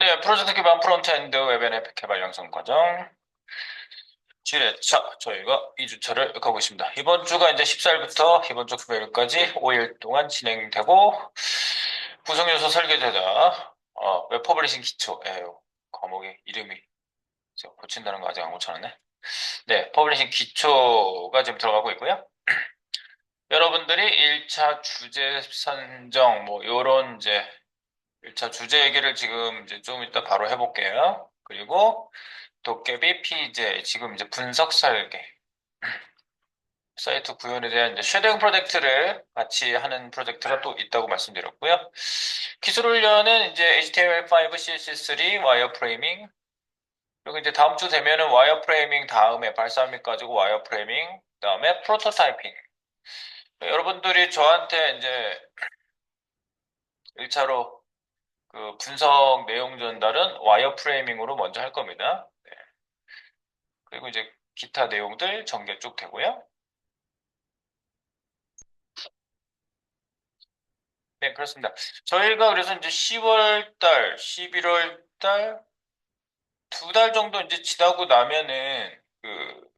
네, 프로젝트 기반 프론트엔드 웹 앱 개발 양성 과정 7회차 저희가 2주차를 가고 있습니다. 이번 주가 이제 14일부터 이번 주 금요일까지 5일 동안 진행되고 구성 요소 설계 제작, 웹 퍼블리싱 기초, 과목의 이름이 제가 고친다는 거 아직 안 고쳐놨네. 네, 퍼블리싱 기초가 지금 들어가고 있고요. 여러분들이 1차 주제 선정 뭐 요런 이제 1차 주제 얘기를 지금 이제 좀 이따 바로 해볼게요. 그리고 도깨비 PJ, 지금 이제 분석 설계, 사이트 구현에 대한 이제 쉐도잉 프로젝트를 같이 하는 프로젝트가 또 있다고 말씀드렸고요. 기술 훈련은 이제 HTML5, CSS3, 와이어프레이밍, 그리고 이제 다음 주 되면은 와이어프레이밍 다음에 발사 및 가지고 와이어프레이밍, 그다음에 프로토타이핑. 여러분들이 저한테 이제 1차로 그 분석 내용 전달은 와이어프레이밍으로 먼저 할 겁니다. 네. 그리고 이제 기타 내용들 전개 쭉 되고요. 네, 그렇습니다. 저희가 그래서 이제 10월 달, 11월 달, 2달 정도 이제 지나고 나면은 그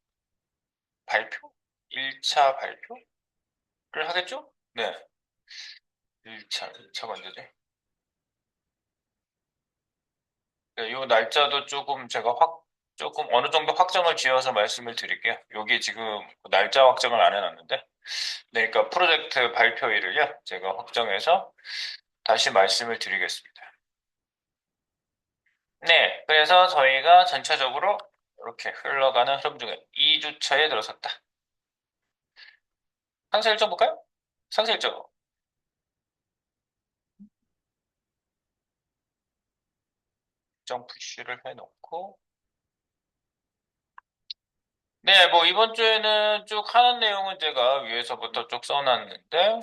발표? 1차 발표를 하겠죠? 네. 1차가 언제지? 네, 요 날짜도 조금 제가 조금 어느 정도 확정을 지어서 말씀을 드릴게요. 여기 지금 날짜 확정을 안 해놨는데. 네, 그러니까 프로젝트 발표일을요, 제가 확정해서 다시 말씀을 드리겠습니다. 네, 그래서 저희가 전체적으로 이렇게 흘러가는 흐름 중에 2주차에 들어섰다. 상세 일정 볼까요? 상세 일정. 일정 푸시를 해놓고. 네, 뭐 이번 주에는 쭉 하는 내용은 제가 위에서부터 쭉 써놨는데,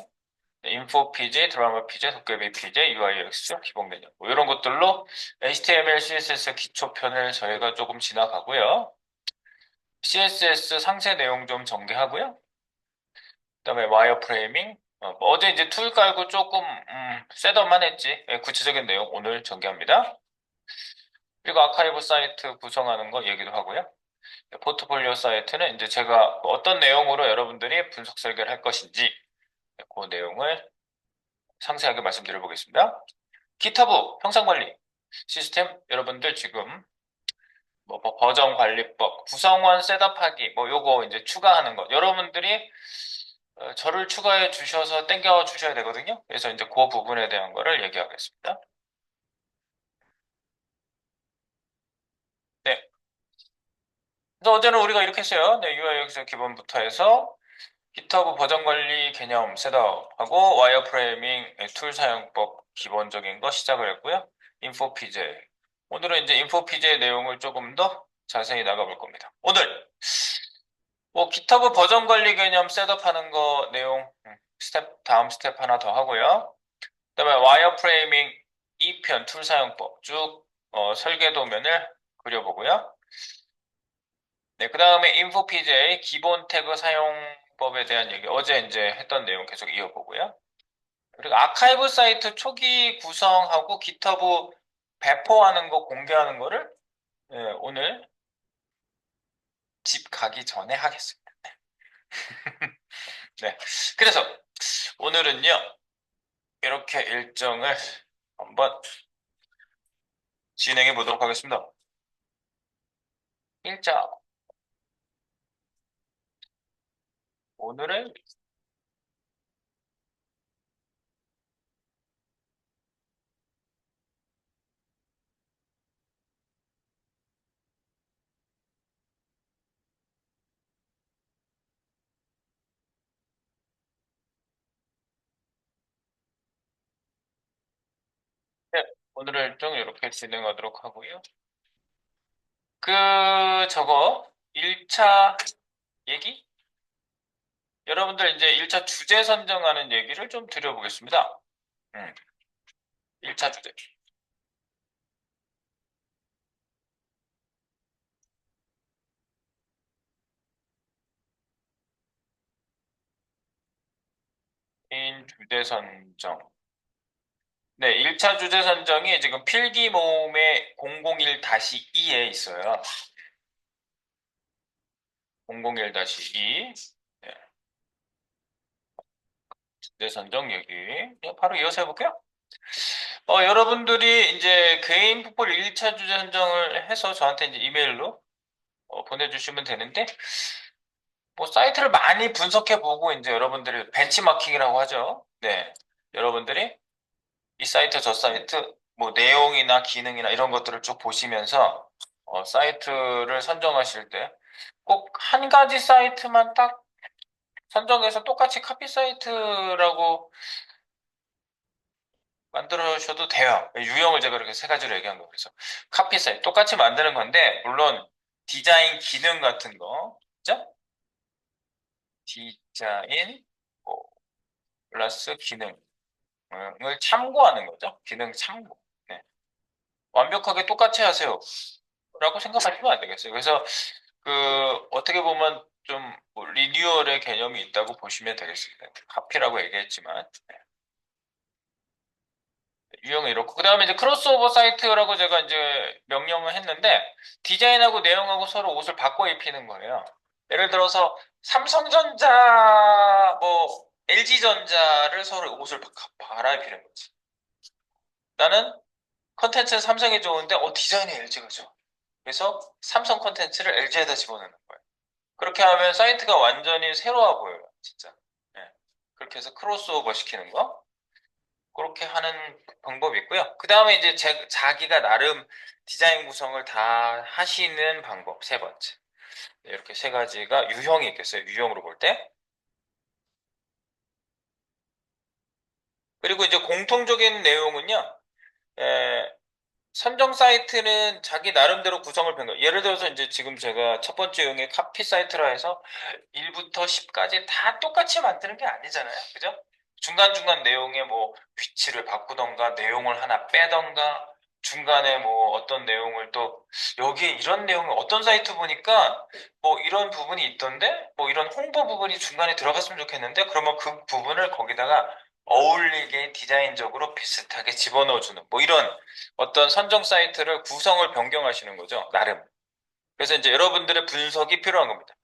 인포 PJ, 드라마 PJ, 도깨비 PJ, UIX, 기본 개념. 뭐 이런 것들로 HTML, CSS 기초편을 저희가 조금 지나가고요. CSS 상세 내용 좀 전개하고요. 그다음에 와이어프레이밍. 제 이제 툴 깔고 조금 셋업만 했지. 구체적인 내용 오늘 전개합니다. 그리고 아카이브 사이트 구성하는 거 얘기도 하고요. 포트폴리오 사이트는 이제 제가 어떤 내용으로 여러분들이 분석 설계를 할 것인지 그 내용을 상세하게 말씀드려 보겠습니다. 기타브 형상관리 시스템 여러분들 지금 뭐 버전 관리법, 구성원 셋업하기 뭐 요거 이제 추가하는 거 여러분들이 저를 추가해 주셔서 땡겨 주셔야 되거든요. 그래서 이제 그 부분에 대한 거를 얘기하겠습니다. 네. 그래서 어제는 우리가 이렇게 했어요. 네, UIX 기본부터 해서 GitHub 버전 관리 개념 셋업하고 와이어프레이밍 툴 사용법 기본적인 거 시작을 했고요. 인포 PJ. 오늘은 이제 인포 PJ 내용을 조금 더 자세히 나가볼 겁니다. 오늘 뭐 GitHub 버전 관리 개념 셋업하는 거 내용 다음 스텝 하나 더 하고요. 그다음에 와이어프레이밍 2편 툴 사용법 쭉 설계 도면을 그려보고요. 네, 그다음에 인포 PJ 기본 태그 사용법에 대한 얘기 어제 이제 했던 내용 계속 이어보고요. 그리고 아카이브 사이트 초기 구성하고 GitHub 배포하는 거 공개하는 거를 오늘 집 가기 전에 하겠습니다. 네. 그래서 오늘은요, 이렇게 일정을 한번 진행해 보도록 하겠습니다. 일자, 오늘은, 네, 오늘의 일정 이렇게 진행하도록 하고요. 저거, 1차 얘기? 여러분들 이제 1차 주제 선정하는 얘기를 좀 드려보겠습니다. 1차 주제. 인 주제 선정. 네, 1차 주제 선정이 지금 필기 모음의 001-2에 있어요. 001-2. 네, 주제 선정 여기. 네, 바로 이어서 해볼게요. 여러분들이 이제 개인 포폴 1차 주제 선정을 해서 저한테 이제 이메일로 보내주시면 되는데, 뭐 사이트를 많이 분석해보고 이제 여러분들이 벤치마킹이라고 하죠. 네, 여러분들이 이 사이트 저 사이트 뭐 내용이나 기능이나 이런 것들을 쭉 보시면서 사이트를 선정하실 때 꼭 한 가지 사이트만 딱 선정해서 똑같이 카피 사이트라고 만들어셔도 돼요. 유형을 제가 이렇게 세 가지로 얘기한 거예요. 그래서 카피 사이트 똑같이 만드는 건데 물론 디자인 기능 같은 거, 그죠? 디자인 뭐, 플러스 기능을 참고하는 거죠. 기능 참고. 네. 완벽하게 똑같이 하세요. 라고 생각하시면 안 되겠어요. 그래서 어떻게 보면 좀뭐 리뉴얼의 개념이 있다고 보시면 되겠습니다. 카피라고 얘기했지만 유형은 이렇고 그 다음에 이제 크로스오버 사이트라고 제가 이제 명령을 했는데 디자인하고 내용하고 서로 옷을 바꿔 입히는 거예요. 예를 들어서 삼성전자 뭐 LG전자를 서로 옷을 갈아입히는 거지. 나는 컨텐츠는 삼성이 좋은데 디자인이 LG가 좋아. 그래서 삼성 컨텐츠를 LG에다 집어넣는 거예요. 그렇게 하면 사이트가 완전히 새로워 보여요, 진짜. 예. 그렇게 해서 크로스오버 시키는 거. 그렇게 하는 방법이 있고요. 그 다음에 이제 자기가 나름 디자인 구성을 다 하시는 방법, 세 번째. 네, 이렇게 세 가지가 유형이 있겠어요, 유형으로 볼 때. 그리고 이제 공통적인 내용은요, 에, 선정 사이트는 자기 나름대로 구성을 거 예를 들어서 이제 지금 제가 첫 번째 유형의 카피 사이트라 해서 1부터 10까지 다 똑같이 만드는 게 아니잖아요. 그죠? 중간중간 내용의 뭐 위치를 바꾸던가 내용을 하나 빼던가 중간에 뭐 어떤 내용을 또 여기에 이런 내용을 어떤 사이트 보니까 뭐 이런 부분이 있던데 뭐 이런 홍보 부분이 중간에 들어갔으면 좋겠는데 그러면 그 부분을 거기다가 어울리게 디자인적으로 비슷하게 집어넣어주는 뭐 이런 어떤 선정 사이트를 구성을 변경하시는 거죠. 나름. 그래서 이제 여러분들의 분석이 필요한 겁니다.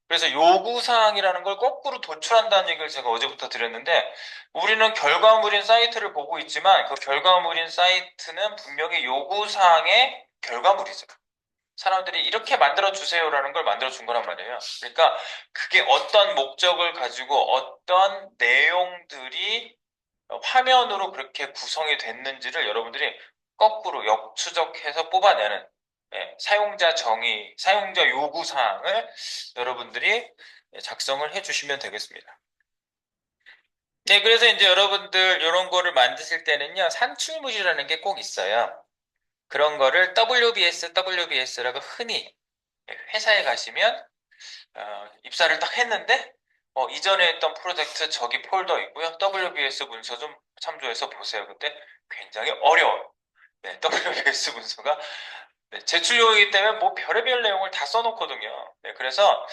그래서 요구사항이라는 걸 거꾸로 도출한다는 얘기를 제가 어제부터 드렸는데, 우리는 결과물인 사이트를 보고 있지만, 그 결과물인 사이트는 분명히 요구사항의 결과물이죠. 사람들이 이렇게 만들어주세요라는 걸 만들어준 거란 말이에요. 그러니까 그게 어떤 목적을 가지고 어떤 내용들이 화면으로 그렇게 구성이 됐는지를 여러분들이 거꾸로 역추적해서 뽑아내는 사용자 정의, 사용자 요구 사항을 여러분들이 작성을 해주시면 되겠습니다. 네, 그래서 이제 여러분들 이런 거를 만드실 때는요, 산출물이라는 게 꼭 있어요. 그런 거를 WBS라고 흔히 회사에 가시면 입사를 딱 했는데 이전에 했던 프로젝트 저기 폴더 있고요. WBS 문서 좀 참조해서 보세요. 근데 굉장히 어려워요. 네, WBS 문서가 네, 제출 요이기 때문에 뭐 별의별 내용을 다 써놓거든요. 네, 그래서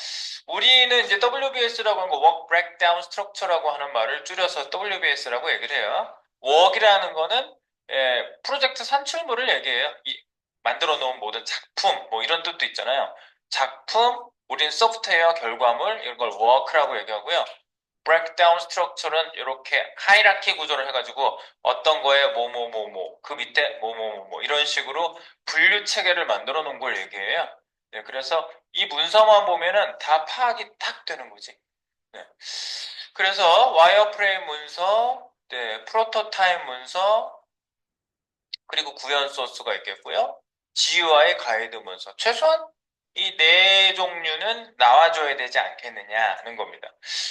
우리는 이제 WBS라고 하는 거 Work Breakdown Structure라고 하는 말을 줄여서 WBS라고 얘기를 해요. Work이라는 거는 프로젝트 산출물을 얘기해요. 만들어 놓은 모든 작품 뭐 이런 뜻도 있잖아요. 작품, 우린 소프트웨어 결과물 이런 걸 Work라고 얘기하고요. 브레이크다운 스트럭처는 이렇게 하이라키 구조를 해가지고 어떤 거에 그 밑에 이런 식으로 분류 체계를 만들어 놓은 걸 얘기해요. 네, 그래서 이 문서만 보면은 다 파악이 딱 되는 거지. 네. 그래서 와이어프레임 문서, 네, 프로토타입 문서, 그리고 구현 소스가 있겠고요. GUI 가이드 문서. 최소한 이 네 종류는 나와줘야 되지 않겠느냐는 겁니다.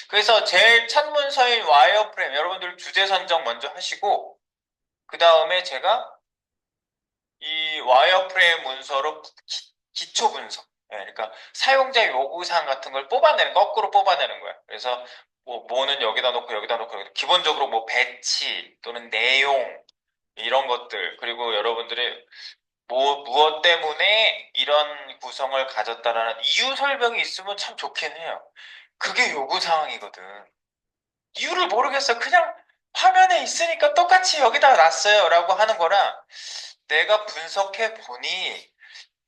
그래서 제일 첫 문서인 와이어프레임, 여러분들 주제 선정 먼저 하시고, 그 다음에 제가 이 와이어프레임 문서로 기초 분석. 그러니까 사용자 요구사항 같은 걸 거꾸로 뽑아내는 거야. 그래서 뭐는 여기다 놓고 여기다 놓고 기본적으로 뭐 배치 또는 내용, 이런 것들, 그리고 여러분들의 무엇 때문에 이런 구성을 가졌다라는 이유 설명이 있으면 참 좋긴 해요. 그게 요구사항이거든. 이유를 모르겠어. 그냥 화면에 있으니까 똑같이 여기다 놨어요 라고 하는 거랑 내가 분석해 보니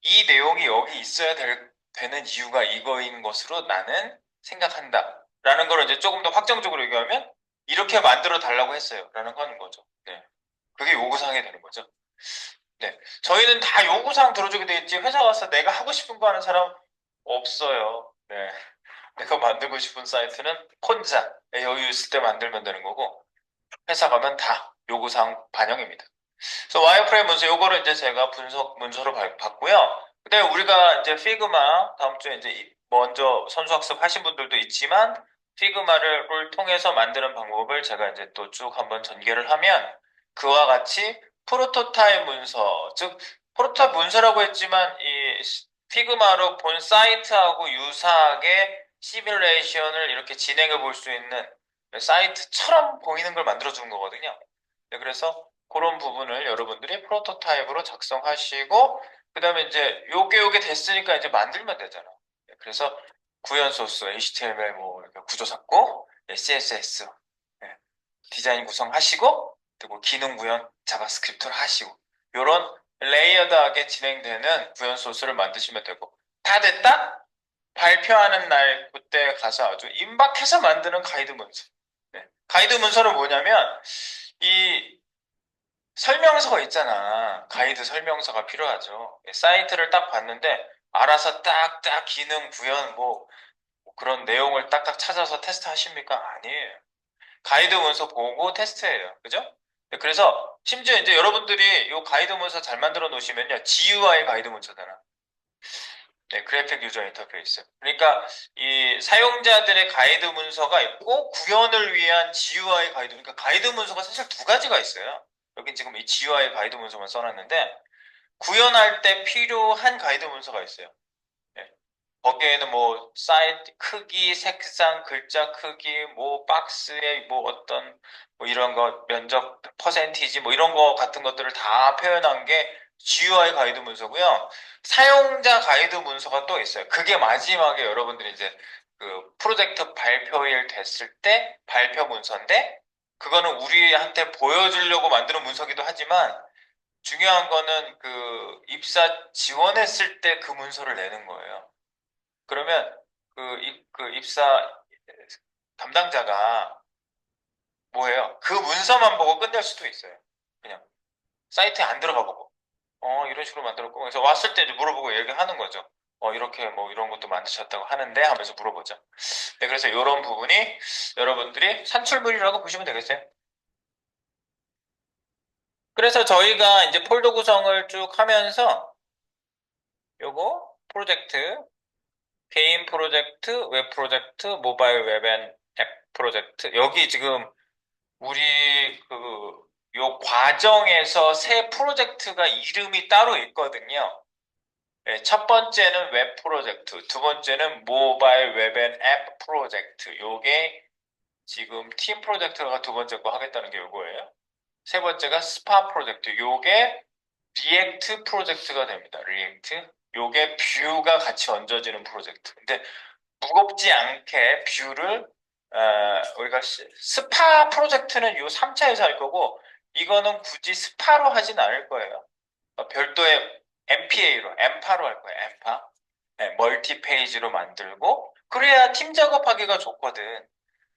이 내용이 여기 있어야 되는 이유가 이거인 것으로 나는 생각한다 라는 걸 이제 조금 더 확정적으로 얘기하면 이렇게 만들어 달라고 했어요 라는 거 하는 거죠. 네. 그게 요구사항이 되는 거죠. 네. 저희는 다 요구사항 들어주게 돼 있지 회사 와서 내가 하고 싶은 거 하는 사람 없어요. 네. 내가 만들고 싶은 사이트는 혼자 여유 있을 때 만들면 되는 거고 회사 가면 다 요구사항 반영입니다. 그래서 와이어프레임 문서 요거를 이제 제가 분석 문서로 봤고요. 그다음에 우리가 이제 피그마 다음 주에 이제 먼저 선수학습 하신 분들도 있지만 피그마를 통해서 만드는 방법을 제가 이제 또 쭉 한번 전개를 하면 그와 같이 프로토타입 문서, 즉 프로토타입 문서라고 했지만 이 피그마로 본 사이트하고 유사하게 시뮬레이션을 이렇게 진행해 볼 수 있는 사이트처럼 보이는 걸 만들어 주는 거거든요. 네, 그래서 그런 부분을 여러분들이 프로토타입으로 작성하시고 그다음에 이제 요게 됐으니까 이제 만들면 되잖아. 네, 그래서 구현 소스, HTML 뭐 이렇게 구조 잡고 CSS 네, 디자인 구성하시고 그리고 기능 구현 자바스크립트를 하시고 요런 레이어드하게 진행되는 구현 소스를 만드시면 되고 다 됐다? 발표하는 날 그때 가서 아주 임박해서 만드는 가이드 문서. 네. 가이드 문서는 뭐냐면 이 설명서가 있잖아. 가이드 설명서가 필요하죠. 사이트를 딱 봤는데 알아서 딱딱 기능 구현 뭐 그런 내용을 딱딱 찾아서 테스트 하십니까? 아니에요. 가이드 문서 보고 테스트해요. 그죠? 네, 그래서 심지어 이제 여러분들이 이 가이드 문서 잘 만들어 놓으시면요. GUI 가이드 문서잖아. 네, 그래픽 유저 인터페이스. 그러니까 이 사용자들의 가이드 문서가 있고 구현을 위한 GUI 가이드. 그러니까 가이드 문서가 사실 두 가지가 있어요. 여기 지금 이 GUI 가이드 문서만 써놨는데 구현할 때 필요한 가이드 문서가 있어요. 네. 거기에는 뭐 사이트 크기, 색상, 글자 크기, 뭐 박스에 뭐 어떤 뭐 이런 거 면적 퍼센티지 뭐 이런 거 같은 것들을 다 표현한 게 GUI 가이드 문서고요. 사용자 가이드 문서가 또 있어요. 그게 마지막에 여러분들이 이제 그 프로젝트 발표일 됐을 때 발표 문서인데 그거는 우리한테 보여주려고 만드는 문서기도 하지만 중요한 거는 그 입사 지원했을 때 그 문서를 내는 거예요. 그러면 그 입사 담당자가 뭐예요? 그 문서만 보고 끝낼 수도 있어요. 그냥 사이트에 안 들어가 보고. 이런 식으로 만들었고. 그래서 왔을 때 이제 물어보고 얘기하는 거죠. 이렇게 뭐 이런 것도 만드셨다고 하는데 하면서 물어보죠. 네, 그래서 이런 부분이 여러분들이 산출물이라고 보시면 되겠어요. 그래서 저희가 이제 폴더 구성을 쭉 하면서 요거 프로젝트, 개인 프로젝트, 웹 프로젝트, 모바일 웹 앤 앱 프로젝트 여기 지금 우리 요 과정에서 새 프로젝트가 이름이 따로 있거든요. 네, 첫 번째는 웹 프로젝트, 두 번째는 모바일 웹 앤 앱 프로젝트. 요게 지금 팀 프로젝트가 두 번째 거 하겠다는 게 요거예요. 세 번째가 스파 프로젝트. 요게 리액트 프로젝트가 됩니다. 리액트. 요게 뷰가 같이 얹어지는 프로젝트. 근데 무겁지 않게 뷰를 우리가 스파 프로젝트는 요 3차에서 할 거고 이거는 굳이 스파로 하진 않을 거예요. 별도의 MPA로, 엠파로 할 거예요. 엠파. 네, 멀티 페이지로 만들고 그래야 팀 작업하기가 좋거든.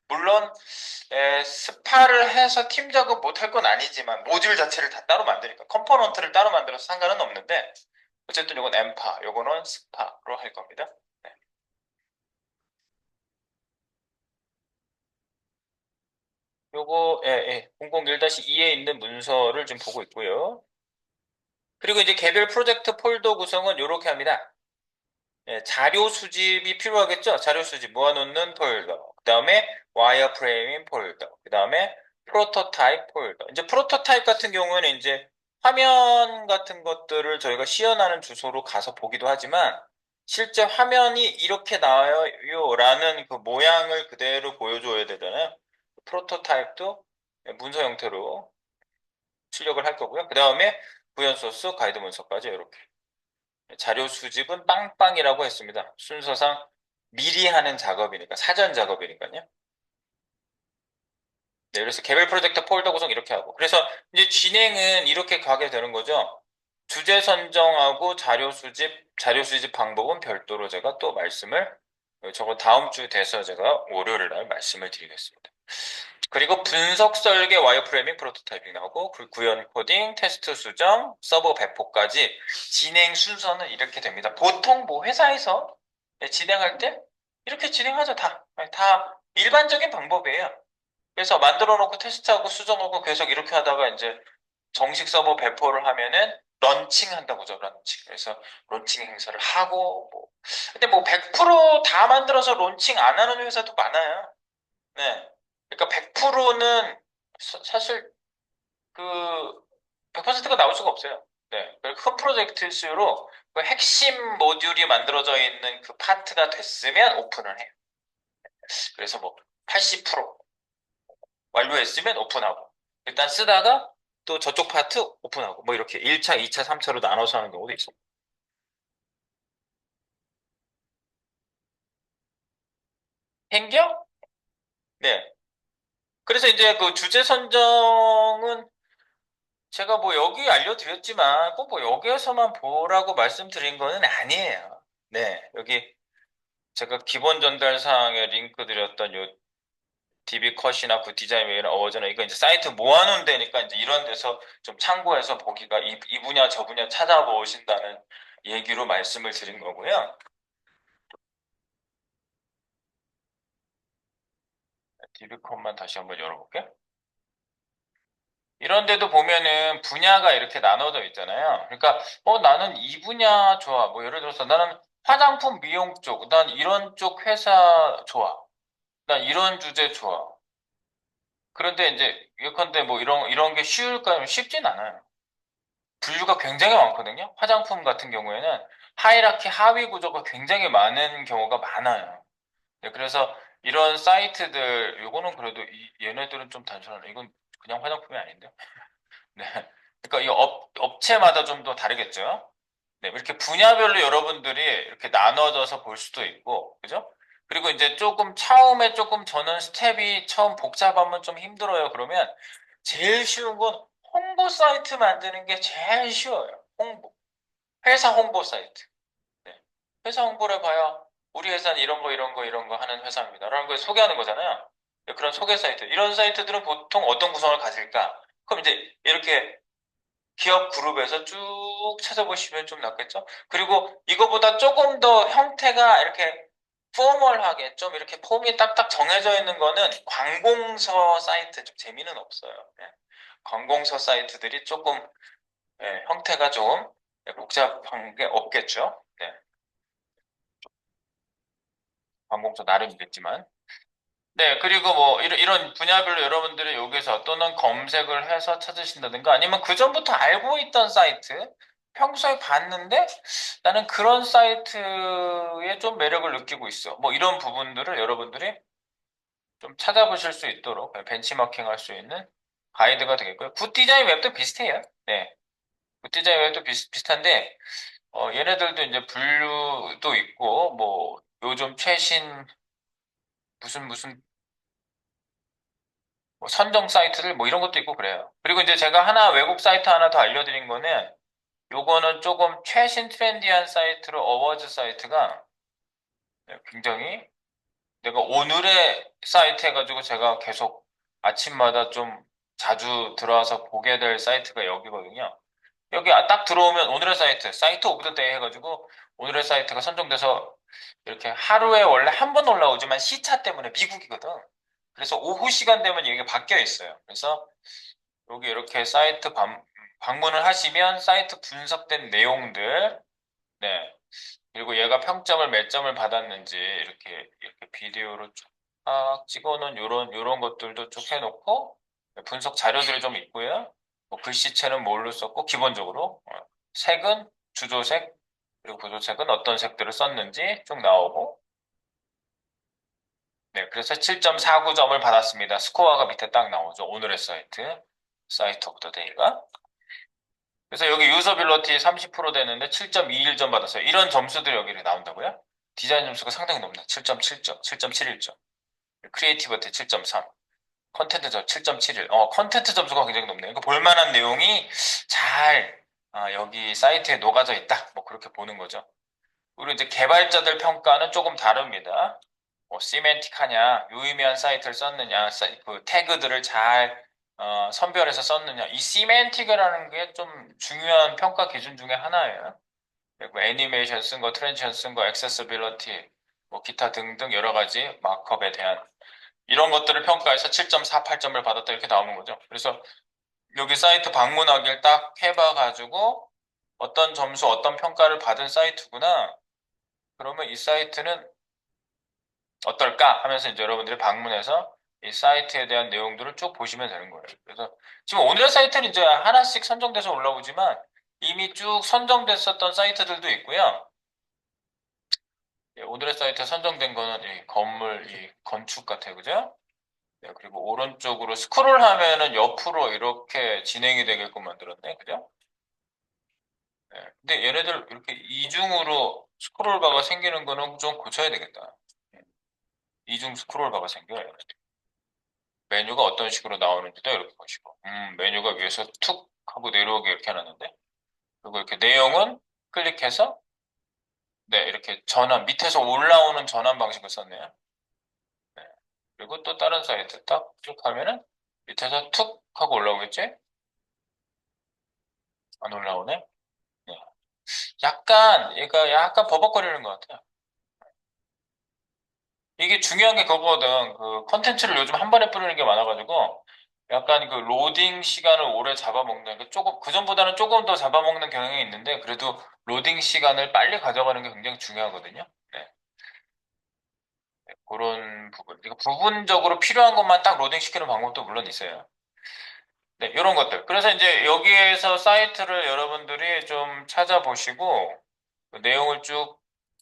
물론 스파를 해서 팀 작업 못 할 건 아니지만 모듈 자체를 다 따로 만드니까 컴포넌트를 따로 만들어서 상관은 없는데 어쨌든 이건 엠파, 요거는 스파로 할 겁니다. 네. 요거 001-2에 있는 문서를 좀 보고 있고요. 그리고 이제 개별 프로젝트 폴더 구성은 이렇게 합니다. 자료 수집이 필요하겠죠? 자료 수집 모아놓는 폴더. 그 다음에 와이어 프레이밍 폴더. 그 다음에 프로토타입 폴더. 이제 프로토타입 같은 경우는 이제 화면 같은 것들을 저희가 시연하는 주소로 가서 보기도 하지만 실제 화면이 이렇게 나와요 라는 그 모양을 그대로 보여줘야 되잖아요. 프로토타입도 문서 형태로 출력을 할 거고요. 그 다음에 구현 소스, 가이드 문서까지 이렇게. 자료 수집은 빵빵이라고 했습니다. 순서상 미리 하는 작업이니까, 사전 작업이니까요. 네, 그래서 개별 프로젝트 폴더 구성 이렇게 하고. 그래서 이제 진행은 이렇게 가게 되는 거죠. 주제 선정하고 자료 수집 방법은 별도로 제가 또 말씀을, 저거 다음 주 돼서 제가 월요일 날 말씀을 드리겠습니다. 그리고 분석 설계, 와이어프레이밍, 프로토타이핑 나오고, 그리고 구현 코딩, 테스트 수정, 서버 배포까지 진행 순서는 이렇게 됩니다. 보통 뭐 회사에서 진행할 때 이렇게 진행하죠, 다. 다 일반적인 방법이에요. 그래서 만들어 놓고 테스트하고 수정하고 계속 이렇게 하다가 이제 정식 서버 배포를 하면은 런칭 한다고 죠, 런칭. 그래서 론칭 행사를 하고, 뭐. 근데 뭐 100%다 만들어서 론칭 안 하는 회사도 많아요. 네. 그러니까 100%는 사실 그 100%가 나올 수가 없어요. 네. 큰 프로젝트일수록 그 핵심 모듈이 만들어져 있는 그 파트가 됐으면 오픈을 해요. 그래서 뭐 80% 완료했으면 오픈하고 일단 쓰다가 또 저쪽 파트 오픈하고 뭐 이렇게 1차, 2차, 3차로 나눠서 하는 경우도 있어. 생겨? 네. 그래서 이제 그 주제 선정은 제가 뭐 여기 알려드렸지만 꼭 뭐 여기에서만 보라고 말씀드린 거는 아니에요. 네. 여기 제가 기본 전달 사항에 링크 드렸던 요 DB컷이나 그 디자인 웨이나 어워즈나 이거 이제 사이트 모아놓은 데니까 이제 이런 데서 좀 참고해서 보기가 이 분야 저 분야 찾아보신다는 얘기로 말씀을 드린 거고요. DB컷만 다시 한번 열어볼게요. 이런 데도 보면은 분야가 이렇게 나눠져 있잖아요. 그러니까 나는 이 분야 좋아. 뭐 예를 들어서 나는 화장품 미용 쪽, 난 이런 쪽 회사 좋아. 난 이런 주제 좋아. 그런데 이제 예컨대 뭐 이런 게 쉬울까요? 쉽진 않아요. 분류가 굉장히 많거든요. 화장품 같은 경우에는 하이라키 하위 구조가 굉장히 많은 경우가 많아요. 네, 그래서 이런 사이트들, 요거는 그래도 얘네들은 좀 단순하네. 이건 그냥 화장품이 아닌데. 네. 그러니까 이 업체마다 좀 더 다르겠죠. 네, 이렇게 분야별로 여러분들이 이렇게 나눠져서 볼 수도 있고, 그죠? 그리고 이제 조금 처음에 조금 저는 스텝이 처음 복잡하면 좀 힘들어요. 그러면 제일 쉬운 건 홍보 사이트 만드는 게 제일 쉬워요. 홍보. 회사 홍보 사이트. 네. 회사 홍보를 봐야 우리 회사는 이런 거 하는 회사입니다. 라는 걸 소개하는 거잖아요. 네, 그런 소개 사이트. 이런 사이트들은 보통 어떤 구성을 가질까? 그럼 이제 이렇게 기업 그룹에서 쭉 찾아보시면 좀 낫겠죠? 그리고 이거보다 조금 더 형태가 이렇게 포멀하게 좀 이렇게 폼이 딱딱 정해져 있는 거는 관공서 사이트 좀 재미는 없어요. 예. 관공서 사이트들이 조금 형태가 좀 복잡한 게 없겠죠? 네. 관공서 나름이겠지만. 네, 그리고 뭐, 이런 분야별로 여러분들이 여기서 또는 검색을 해서 찾으신다든가 아니면 그전부터 알고 있던 사이트, 평소에 봤는데 나는 그런 사이트에 좀 매력을 느끼고 있어. 뭐 이런 부분들을 여러분들이 좀 찾아보실 수 있도록 벤치마킹 할 수 있는 가이드가 되겠고요. 굿 디자인 웹도 비슷해요. 네. 굿 디자인 웹도 비슷한데, 얘네들도 이제 분류도 있고, 뭐, 요즘 최신 무슨 뭐 선정 사이트들 뭐 이런 것도 있고 그래요. 그리고 이제 제가 외국 사이트 하나 더 알려드린 거는 요거는 조금 최신 트렌디한 사이트로 어워즈 사이트가 굉장히 내가 오늘의 사이트 해가지고 제가 계속 아침마다 좀 자주 들어와서 보게 될 사이트가 여기거든요. 여기 딱 들어오면 오늘의 사이트 오브 더 데이 해가지고 오늘의 사이트가 선정돼서 이렇게 하루에 원래 한 번 올라오지만 시차 때문에 미국이거든. 그래서 오후 시간 되면 이게 바뀌어 있어요. 그래서 여기 이렇게 방문을 하시면 사이트 분석된 내용들, 네. 그리고 얘가 평점을 몇 점을 받았는지 이렇게 비디오로 쫙 찍어놓은 요런 것들도 쭉 해놓고 분석 자료들이 좀 있고요. 뭐 글씨체는 뭘로 썼고 기본적으로 색은 주조색 그리고 부조색은 어떤 색들을 썼는지 쭉 나오고 네, 그래서 7.49점을 받았습니다. 스코어가 밑에 딱 나오죠. 오늘의 사이트 오브 더 데이가. 그래서 여기 유저빌러티 30% 되는데 7.21점 받았어요. 이런 점수들이 여기 나온다고요? 디자인 점수가 상당히 높네. 7.7점, 7.71점. 크리에이티브한테 7.3. 컨텐츠 점 7.71. 컨텐츠 점수가 굉장히 높네요. 그러니까 볼만한 내용이 잘 여기 사이트에 녹아져 있다. 뭐 그렇게 보는 거죠. 그리고 이제 개발자들 평가는 조금 다릅니다. 뭐 시멘틱하냐, 유의미한 사이트를 썼느냐, 그 태그들을 잘 선별해서 썼느냐. 이 시멘틱이라는 게 좀 중요한 평가 기준 중에 하나예요. 그리고 애니메이션 쓴 거, 트랜지션 쓴 거, 액세서빌리티, 뭐 기타 등등 여러 가지 마크업에 대한 이런 것들을 평가해서 7.48점을 받았다 이렇게 나오는 거죠. 그래서 여기 사이트 방문하기를 딱 해봐가지고 어떤 점수, 어떤 평가를 받은 사이트구나. 그러면 이 사이트는 어떨까 하면서 이제 여러분들이 방문해서 이 사이트에 대한 내용들을 쭉 보시면 되는 거예요. 그래서 지금 오늘의 사이트는 이제 하나씩 선정돼서 올라오지만 이미 쭉 선정됐었던 사이트들도 있고요. 예, 오늘의 사이트에 선정된 거는 이 건물, 이 건축 같아요. 그죠? 네, 그리고 오른쪽으로 스크롤하면은 옆으로 이렇게 진행이 되게끔 만들었네. 그죠? 네. 근데 얘네들 이렇게 이중으로 스크롤 바가 생기는 거는 좀 고쳐야 되겠다. 네. 이중 스크롤 바가 생겨요. 메뉴가 어떤 식으로 나오는지도 이렇게 보시고. 메뉴가 위에서 툭 하고 내려오게 이렇게 해놨는데. 그리고 이렇게 내용은 클릭해서, 네, 이렇게 전환, 밑에서 올라오는 전환 방식을 썼네요. 네. 그리고 또 다른 사이트 딱 클릭하면은 밑에서 툭 하고 올라오겠지? 안 올라오네? 네. 약간, 얘가 약간 버벅거리는 것 같아요. 이게 중요한 게 그거거든. 그 컨텐츠를 요즘 한 번에 뿌리는 게 많아가지고, 약간 그 로딩 시간을 오래 잡아먹는, 그 조금, 그전보다는 조금 더 잡아먹는 경향이 있는데, 그래도 로딩 시간을 빨리 가져가는 게 굉장히 중요하거든요. 네. 그런 부분. 이거 부분적으로 필요한 것만 딱 로딩 시키는 방법도 물론 있어요. 네, 이런 것들. 그래서 이제 여기에서 사이트를 여러분들이 좀 찾아보시고, 그 내용을 쭉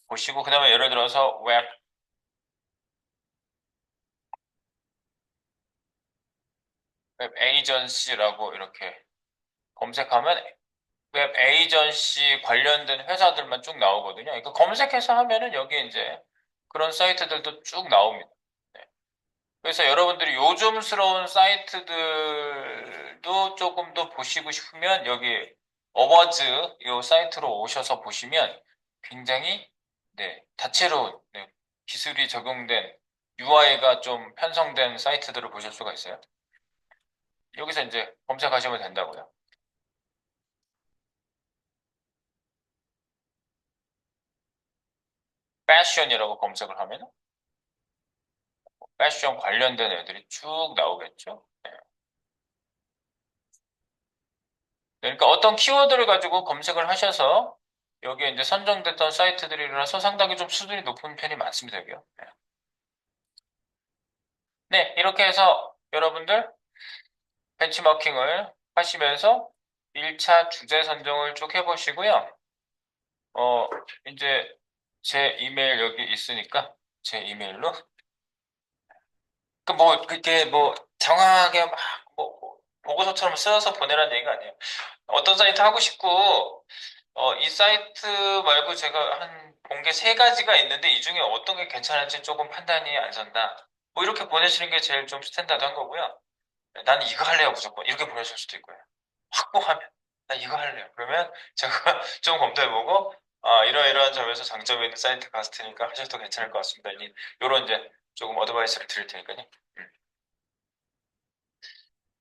보시고, 그 다음에 예를 들어서 웹 에이전시라고 이렇게 검색하면 웹 에이전시 관련된 회사들만 쭉 나오거든요. 그러니까 검색해서 하면은 여기 이제 그런 사이트들도 쭉 나옵니다. 네. 그래서 여러분들이 요즘스러운 사이트들도 조금 더 보시고 싶으면 여기 어워즈 이 사이트로 오셔서 보시면 굉장히 네, 다채로운 네, 기술이 적용된 UI가 좀 편성된 사이트들을 보실 수가 있어요. 여기서 이제 검색하시면 된다고요. 패션이라고 검색을 하면 패션 관련된 애들이 쭉 나오겠죠. 네. 그러니까 어떤 키워드를 가지고 검색을 하셔서 여기에 이제 선정됐던 사이트들이라서 상당히 좀 수준이 높은 편이 많습니다, 여기요. 네. 네, 이렇게 해서 여러분들 벤치마킹을 하시면서 1차 주제 선정을 쭉 해보시고요. 어, 이제 제 이메일 여기 있으니까 제 이메일로 그 뭐 그게 뭐 정확하게 막뭐 보고서처럼 써서 보내라는 얘기가 아니에요. 어떤 사이트 하고 싶고 이 사이트 말고 제가 한 본 게 세 가지가 있는데 이 중에 어떤 게 괜찮을지 조금 판단이 안 선다. 뭐 이렇게 보내시는 게 제일 좀 스탠다드한 거고요. 나는 이거 할래요 무조건 이렇게 보내실 수도 있고요. 확고하면 나 이거 할래요. 그러면 제가 좀 검토해보고 이러이러한 점에서 장점이 있는 사이트 갔을 테니까 하셔도 괜찮을 것 같습니다. 이런 이제 조금 어드바이스를 드릴 테니까요. 음.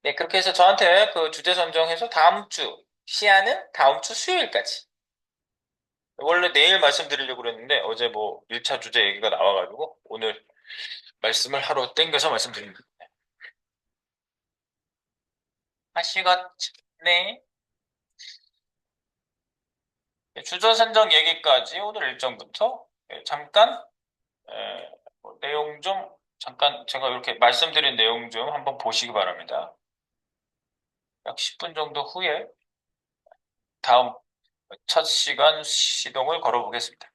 네, 그렇게 해서 저한테 그 주제 선정해서 다음 주, 시야는 다음 주 수요일까지. 원래 내일 말씀드리려고 그랬는데 어제 뭐 1차 주제 얘기가 나와가지고 오늘 말씀을 하루 땡겨서 말씀드립니다. 아시겠죠? 네. 네, 주제 선정 얘기까지 오늘 일정부터 잠깐 뭐 내용 좀 잠깐 제가 이렇게 말씀드린 내용 좀 한번 보시기 바랍니다. 약 10분 정도 후에 다음 첫 시간 시동을 걸어보겠습니다.